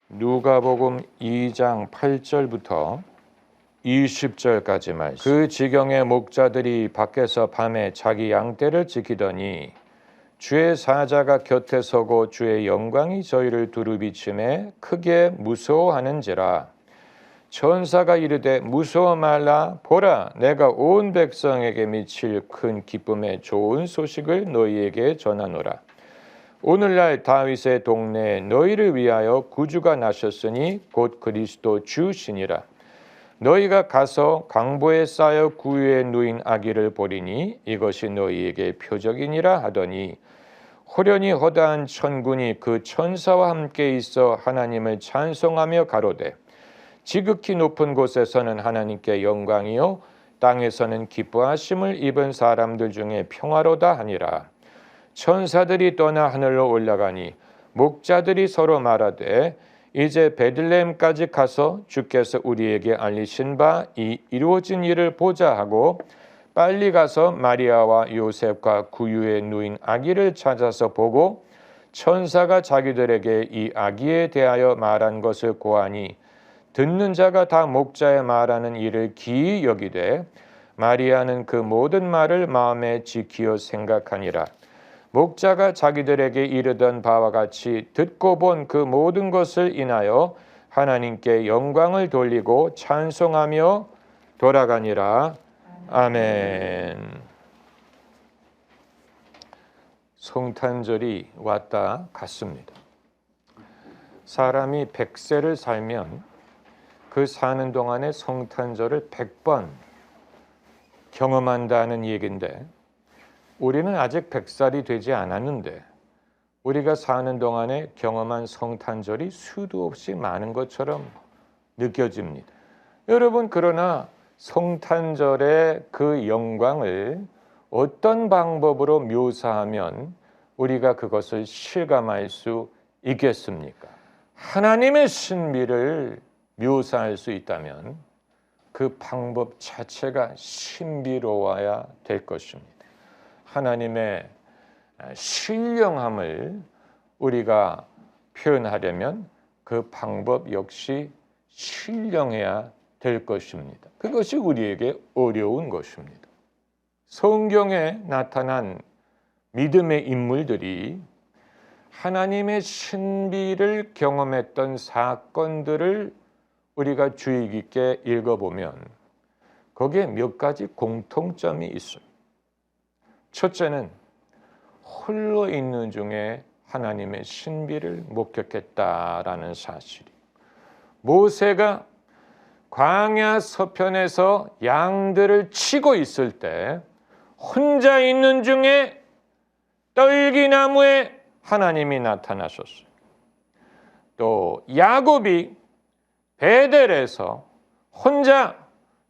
누가복음 2장 8절부터 20절까지 말씀. 그 지경에 목자들이 밖에서 밤에 자기 양떼를 지키더니 주의 사자가 곁에 서고 주의 영광이 저희를 두루 비침에 크게 무서워하는지라. 천사가 이르되 무서워 말라. 보라, 내가 온 백성에게 미칠 큰 기쁨의 좋은 소식을 너희에게 전하노라. 오늘날 다윗의 동네에 너희를 위하여 구주가 나셨으니 곧 그리스도 주시니라. 너희가 가서 강보에 쌓여 구유에 누인 아기를 보리니 이것이 너희에게 표적이니라 하더니 호련히 허다한 천군이 그 천사와 함께 있어 하나님을 찬송하며 가로되 지극히 높은 곳에서는 하나님께 영광이요 땅에서는 기뻐하심을 입은 사람들 중에 평화로다 하니라. 천사들이 떠나 하늘로 올라가니 목자들이 서로 말하되 이제 베들레헴까지 가서 주께서 우리에게 알리신 바 이 이루어진 일을 보자 하고 빨리 가서 마리아와 요셉과 구유에 누인 아기를 찾아서 보고 천사가 자기들에게 이 아기에 대하여 말한 것을 고하니 듣는 자가 다 목자의 말하는 일을 기이 여기되 마리아는 그 모든 말을 마음에 지키어 생각하니라. 목자가 자기들에게 이르던 바와 같이 듣고 본 그 모든 것을 인하여 하나님께 영광을 돌리고 찬송하며 돌아가니라. 아멘. 성탄절이 왔다 갔습니다. 사람이 100세를 살면 그 사는 동안에 성탄절을 100번 경험한다는 얘기인데 우리는 아직 100살이 되지 않았는데 우리가 사는 동안에 경험한 성탄절이 수도 없이 많은 것처럼 느껴집니다. 여러분, 그러나 성탄절의 그 영광을 어떤 방법으로 묘사하면 우리가 그것을 실감할 수 있겠습니까? 하나님의 신비를 묘사할 수 있다면 그 방법 자체가 신비로워야 될 것입니다. 하나님의 신령함을 우리가 표현하려면 그 방법 역시 신령해야 될 것입니다. 그것이 우리에게 어려운 것입니다. 성경에 나타난 믿음의 인물들이 하나님의 신비를 경험했던 사건들을 우리가 주의 깊게 읽어보면 거기에 몇 가지 공통점이 있어요. 첫째는 홀로 있는 중에 하나님의 신비를 목격했다라는 사실이. 모세가 광야 서편에서 양들을 치고 있을 때 혼자 있는 중에 떨기나무에 하나님이 나타나셨어요. 또 야곱이 베델에서 혼자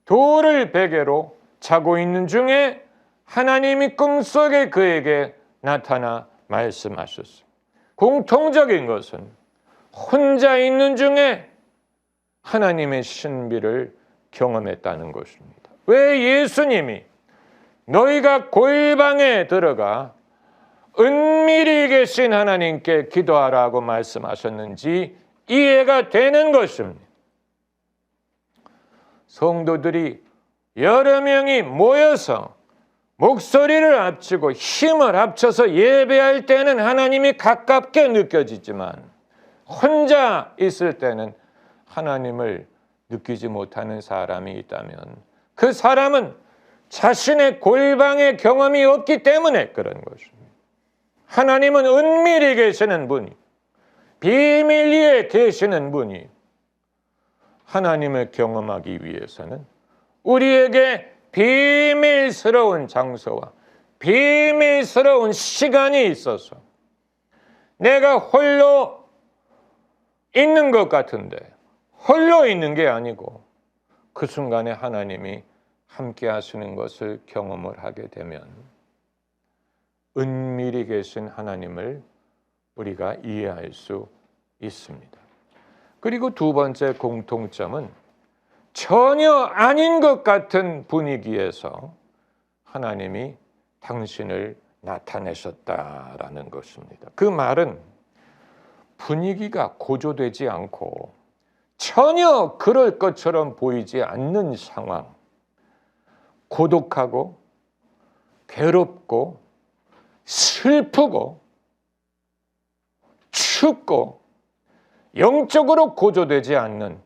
돌을 베개로 자고 있는 중에 하나님이 꿈속에 그에게 나타나 말씀하셨어요. 공통적인 것은 혼자 있는 중에 하나님의 신비를 경험했다는 것입니다. 왜 예수님이 너희가 골방에 들어가 은밀히 계신 하나님께 기도하라고 말씀하셨는지 이해가 되는 것입니다. 성도들이 여러 명이 모여서 목소리를 합치고 힘을 합쳐서 예배할 때는 하나님이 가깝게 느껴지지만 혼자 있을 때는 하나님을 느끼지 못하는 사람이 있다면 그 사람은 자신의 골방의 경험이 없기 때문에 그런 것입니다. 하나님은 은밀히 계시는 분이, 비밀리에 계시는 분이 하나님을 경험하기 위해서는 우리에게 비밀스러운 장소와 비밀스러운 시간이 있어서 내가 홀로 있는 것 같은데 홀로 있는 게 아니고 그 순간에 하나님이 함께 하시는 것을 경험을 하게 되면 은밀히 계신 하나님을 우리가 이해할 수 있습니다. 그리고 두 번째 공통점은 전혀 아닌 것 같은 분위기에서 하나님이 당신을 나타내셨다라는 것입니다. 그 말은 분위기가 고조되지 않고 전혀 그럴 것처럼 보이지 않는 상황, 고독하고 괴롭고 슬프고 춥고 영적으로 고조되지 않는,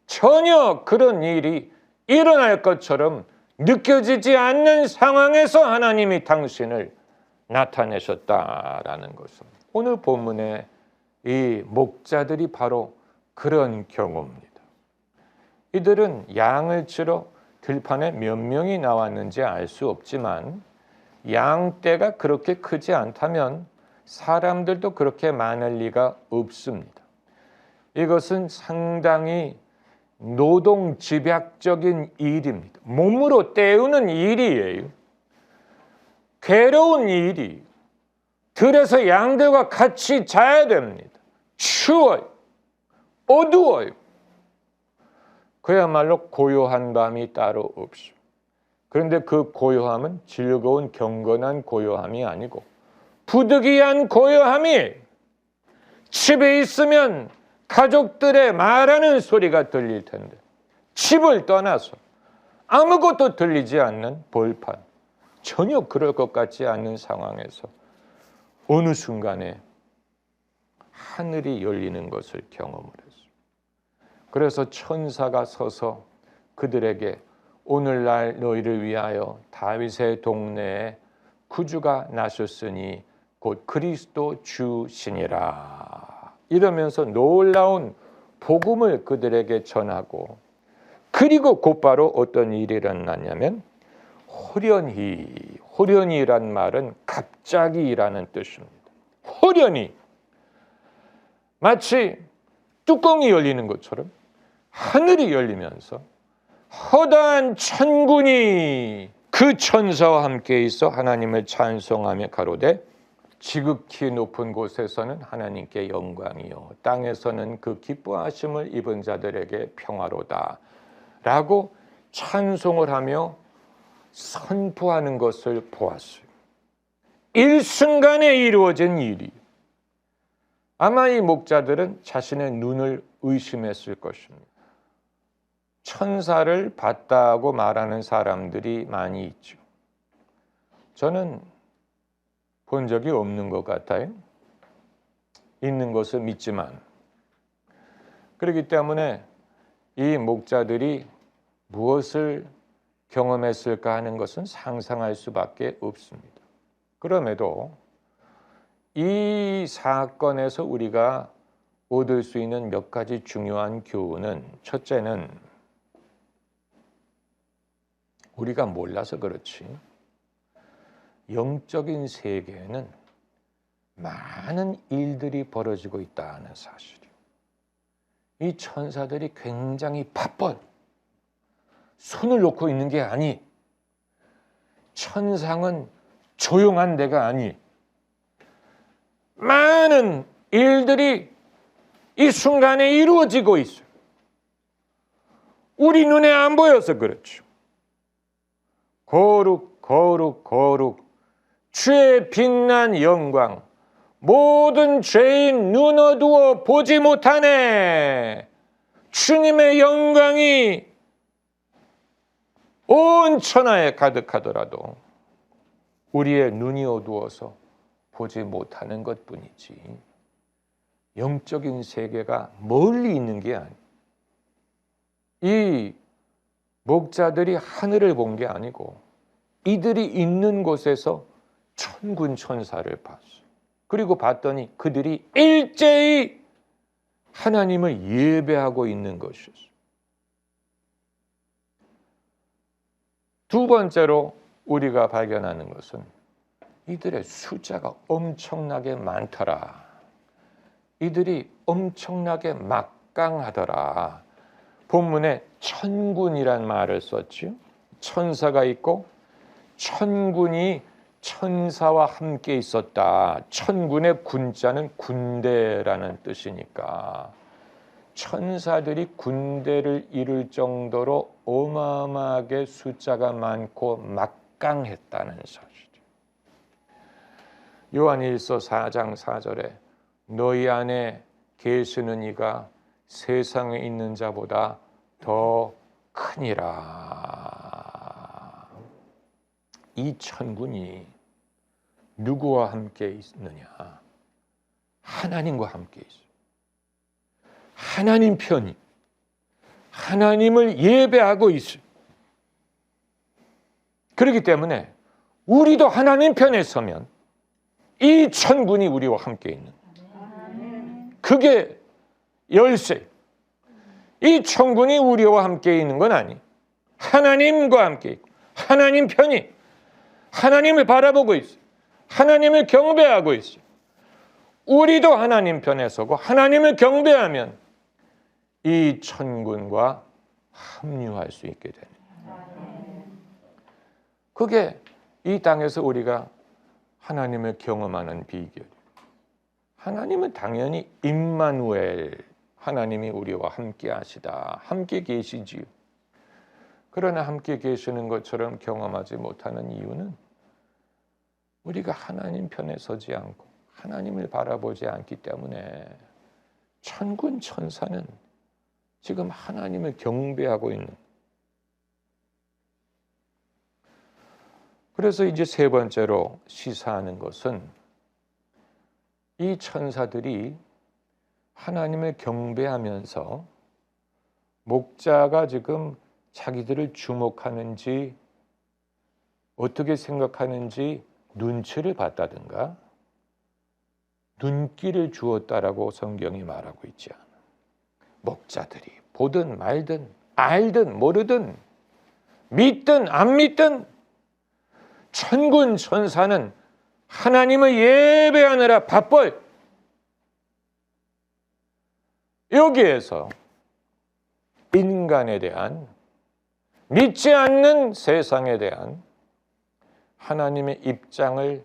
전혀 그런 일이 일어날 것처럼 느껴지지 않는 상황에서 하나님이 당신을 나타내셨다라는 것은, 오늘 본문의 이 목자들이 바로 그런 경우입니다. 이들은 양을 치러 들판에 몇 명이 나왔는지 알 수 없지만 양떼가 그렇게 크지 않다면 사람들도 그렇게 많을 리가 없습니다. 이것은 상당히 노동 집약적인 일입니다. 몸으로 때우는 일이에요. 괴로운 일이. 들에서 양들과 같이 자야 됩니다. 추워요. 어두워요. 그야말로 고요한 밤이 따로 없어. 그런데 그 고요함은 즐거운 경건한 고요함이 아니고 부득이한 고요함이, 집에 있으면 가족들의 말하는 소리가 들릴 텐데 집을 떠나서 아무것도 들리지 않는 벌판, 전혀 그럴 것 같지 않은 상황에서 어느 순간에 하늘이 열리는 것을 경험을 했어요. 그래서 천사가 서서 그들에게 오늘날 너희를 위하여 다윗의 동네에 구주가 나셨으니 곧 그리스도 주시니라 이러면서 놀라운 복음을 그들에게 전하고, 그리고 곧바로 어떤 일이 일어났냐면 호련히란 말은 갑자기라는 뜻입니다. 호련히, 마치 뚜껑이 열리는 것처럼 하늘이 열리면서 허다한 천군이 그 천사와 함께 있어 하나님을 찬송하며 가로되 지극히 높은 곳에서는 하나님께 영광이요 땅에서는 그 기뻐하심을 입은 자들에게 평화로다 라고 찬송을 하며 선포하는 것을 보았어요. 일순간에 이루어진 일이. 아마 이 목자들은 자신의 눈을 의심했을 것입니다. 천사를 봤다고 말하는 사람들이 많이 있죠. 저는 본 적이 없는 것 같아요. 있는 것을 믿지만. 그렇기 때문에 이 목자들이 무엇을 경험했을까 하는 것은 상상할 수밖에 없습니다. 그럼에도 이 사건에서 우리가 얻을 수 있는 몇 가지 중요한 교훈은, 첫째는 우리가 몰라서 그렇지 영적인 세계에는 많은 일들이 벌어지고 있다는 사실이에요. 이 천사들이 굉장히 바빠요. 손을 놓고 있는 게 아니, 천상은 조용한 데가 아니, 많은 일들이 이 순간에 이루어지고 있어요. 우리 눈에 안 보여서 그렇죠. 거룩 거룩 거룩 주의 빛난 영광, 모든 죄인 눈 어두워 보지 못하네. 주님의 영광이 온 천하에 가득하더라도 우리의 눈이 어두워서 보지 못하는 것뿐이지, 영적인 세계가 멀리 있는 게 아니에요. 이 목자들이 하늘을 본 게 아니고 이들이 있는 곳에서 천군 천사를 봤어요. 그리고 봤더니 그들이 일제히 하나님을 예배하고 있는 것이었어요. 두 번째로 우리가 발견하는 것은 이들의 숫자가 엄청나게 많더라. 이들이 엄청나게 막강하더라. 본문에 천군이란 말을 썼죠. 천사가 있고 천군이 천사와 함께 있었다. 천군의 군자는 군대라는 뜻이니까 천사들이 군대를 이룰 정도로 어마어마하게 숫자가 많고 막강했다는 사실이죠. 요한일서 4장 4절에 너희 안에 계시는 이가 세상에 있는 자보다 더 크니라. 이 천군이 누구와 함께 있느냐? 하나님과 함께 있어요. 하나님 편이, 하나님을 예배하고 있어요. 그렇기 때문에 우리도 하나님 편에 서면 이 천군이 우리와 함께 있는 거예요. 그게 열쇠. 이 천군이 우리와 함께 있는 건 아니. 하나님과 함께 있고 하나님 편이 하나님을 바라보고 있어요. 하나님을 경배하고 있어요. 우리도 하나님 편에 서고 하나님을 경배하면 이 천군과 합류할 수 있게 되는 거예요. 그게 이 땅에서 우리가 하나님을 경험하는 비결이에요. 하나님은 당연히 임마누엘, 하나님이 우리와 함께 하시다, 함께 계시지요. 그러나 함께 계시는 것처럼 경험하지 못하는 이유는 우리가 하나님 편에 서지 않고 하나님을 바라보지 않기 때문에 천군 천사는 지금 하나님을 경배하고 있는. 그래서 이제 세 번째로 시사하는 것은 이 천사들이 하나님을 경배하면서 목자가 지금 자기들을 주목하는지 어떻게 생각하는지 눈치를 봤다든가 눈길을 주었다라고 성경이 말하고 있지 않아. 목자들이 보든 말든 알든 모르든 믿든 안 믿든 천군 천사는 하나님을 예배하느라 바빠요. 여기에서 인간에 대한 믿지 않는 세상에 대한 하나님의 입장을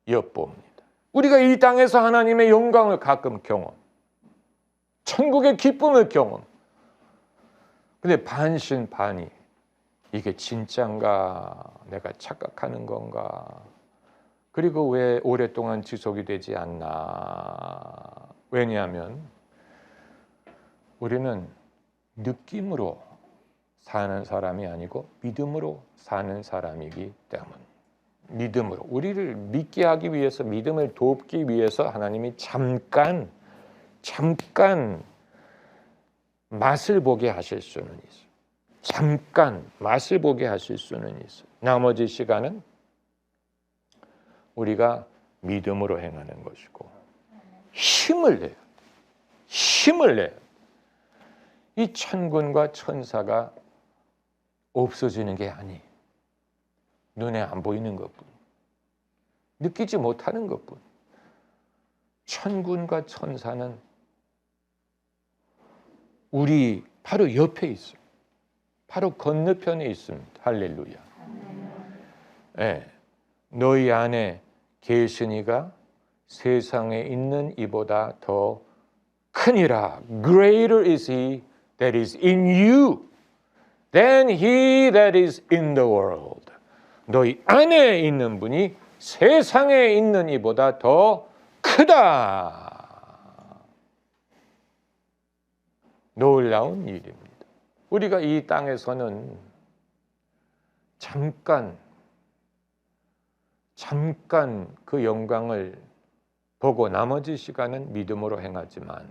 엿봅니다. 우리가 이 땅에서 하나님의 영광을 가끔 경험, 천국의 기쁨을 경험. 근데 반신반의, 이게 진짠가, 내가 착각하는 건가, 그리고 왜 오랫동안 지속이 되지 않나. 왜냐하면 우리는 느낌으로 사는 사람이 아니고 믿음으로 사는 사람이기 때문. 믿음으로 우리를 믿게 하기 위해서, 믿음을 돕기 위해서 하나님이 잠깐 맛을 보게 하실 수는 있어요. 잠깐 맛을 보게 하실 수는 있어요. 나머지 시간은 우리가 믿음으로 행하는 것이고 힘을 내요. 힘을 내요. 이 천군과 천사가 없어지는 게 아니에요. 눈에 안 보이는 것뿐, 느끼지 못하는 것뿐. 천군과 천사는 우리 바로 옆에 있어요. 바로 건너편에 있습니다. 할렐루야. 네. 너희 안에 계신 이가 세상에 있는 이보다 더 크니라. Greater is he that is in you than he that is in the world. 너희 안에 있는 분이 세상에 있는 이보다 더 크다. 놀라운 일입니다. 우리가 이 땅에서는 잠깐 그 영광을 보고 나머지 시간은 믿음으로 행하지만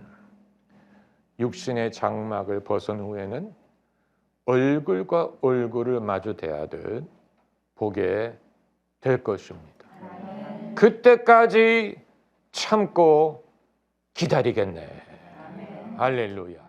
육신의 장막을 벗은 후에는 얼굴과 얼굴을 마주 대하듯 보게 될 것입니다. 그때까지 참고 기다리겠네. 할렐루야.